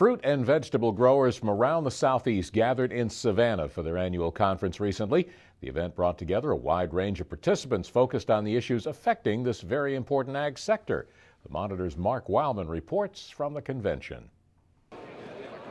Fruit and vegetable growers from around the Southeast gathered in Savannah for their annual conference recently. The event brought together a wide range of participants focused on the issues affecting this very important ag sector. The Monitor's Wildman reports from the convention.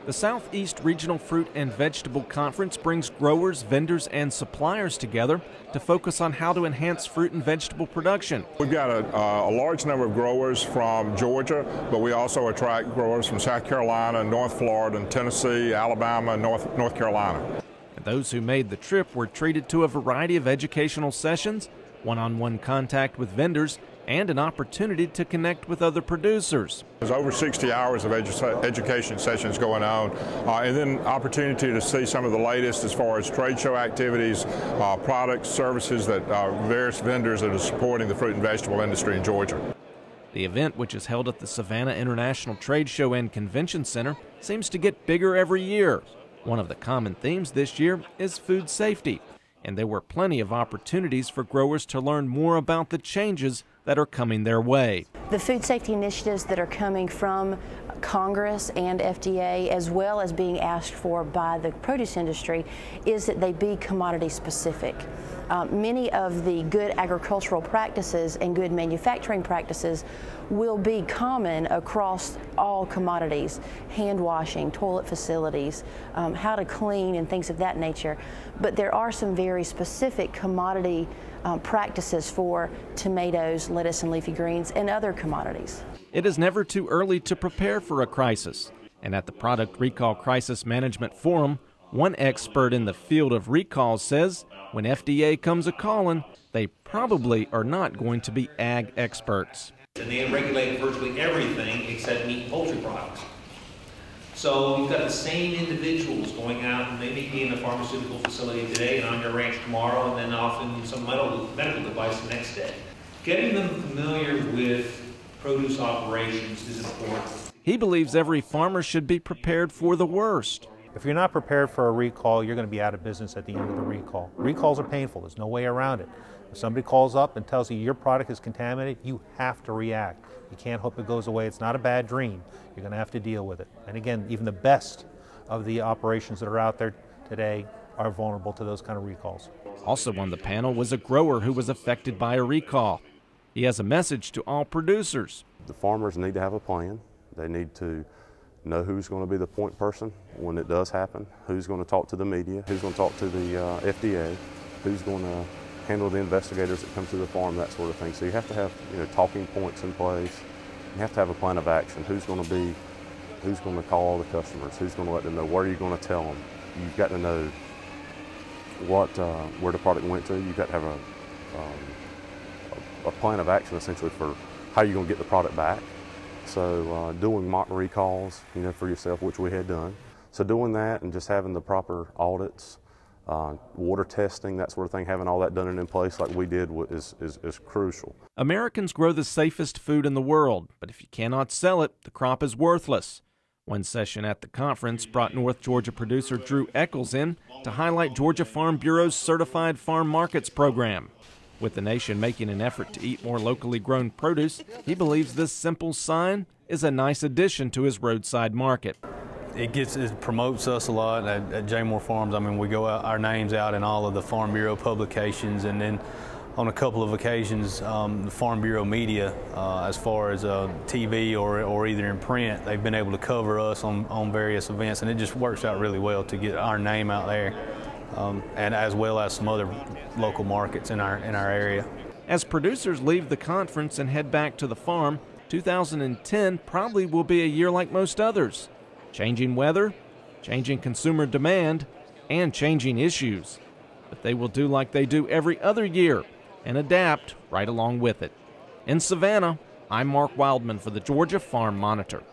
The Southeast Regional Fruit and Vegetable Conference brings growers, vendors, and suppliers together to focus on how to enhance fruit and vegetable production. We've got a large number of growers from Georgia, but we also attract growers from South Carolina, North Florida, and Tennessee, Alabama, and North Carolina. And those who made the trip were treated to a variety of educational sessions, one-on-one contact with vendors, and an opportunity to connect with other producers. There's over 60 hours of education sessions going on, and then opportunity to see some of the latest as far as trade show activities, products, services that various vendors that are supporting the fruit and vegetable industry in Georgia. The event, which is held at the Savannah International Trade Show and Convention Center, seems to get bigger every year. One of the common themes this year is food safety, and there were plenty of opportunities for growers to learn more about the changes that are coming their way. The food safety initiatives that are coming from Congress and FDA, as well as being asked for by the produce industry, is that they be commodity specific. Many of the good agricultural practices and good manufacturing practices will be common across all commodities: hand washing, toilet facilities, how to clean and things of that nature. But there are some very specific commodity practices for tomatoes, lettuce and leafy greens, and other commodities. It is never too early to prepare for a crisis. And at the Product Recall Crisis Management Forum, one expert in the field of recalls says when FDA comes a-calling, they probably are not going to be ag experts. And they regulate virtually everything except meat and poultry products. So you've got the same individuals going out, and they may be in a pharmaceutical facility today and on your ranch tomorrow, and then off in some medical device the next day. Getting them familiar with produce operations is important. He believes every farmer should be prepared for the worst. If you're not prepared for a recall, you're going to be out of business at the end of the recall. Recalls are painful. There's no way around it. If somebody calls up and tells you your product is contaminated, you have to react. You can't hope it goes away. It's not a bad dream. You're going to have to deal with it. And again, even the best of the operations that are out there today are vulnerable to those kind of recalls. Also on the panel was a grower who was affected by a recall. He has a message to all producers. The farmers need to have a plan. They need to know who's going to be the point person when it does happen, who's going to talk to the media, who's going to talk to the FDA, who's going to handle the investigators that come to the farm, that sort of thing. So you have to have talking points in place. You have to have a plan of action. Who's going to call all the customers? Who's going to let them know? Where are you going to tell them? You've got to know where the product went to. You've got to have a plan of action essentially for how you're going to get the product back. So doing mock recalls, for yourself, which we had done. So doing that and just having the proper audits, water testing, that sort of thing, having all that done and in place like we did is crucial. Americans grow the safest food in the world, but if you cannot sell it, the crop is worthless. One session at the conference brought North Georgia producer Drew Eccles in to highlight Georgia Farm Bureau's Certified Farm Markets program. With the nation making an effort to eat more locally grown produce, he believes this simple sign is a nice addition to his roadside market. It promotes us a lot at J. Moore Farms. I mean, we go out, our names out in all of the Farm Bureau publications, and then on a couple of occasions, the Farm Bureau media, as far as TV or either in print, they've been able to cover us on various events, and it just works out really well to get our name out there. And as well as some other local markets in our area. As producers leave the conference and head back to the farm, 2010 probably will be a year like most others. Changing weather, changing consumer demand, and changing issues. But they will do like they do every other year and adapt right along with it. In Savannah, I'm Mark Wildman for the Georgia Farm Monitor.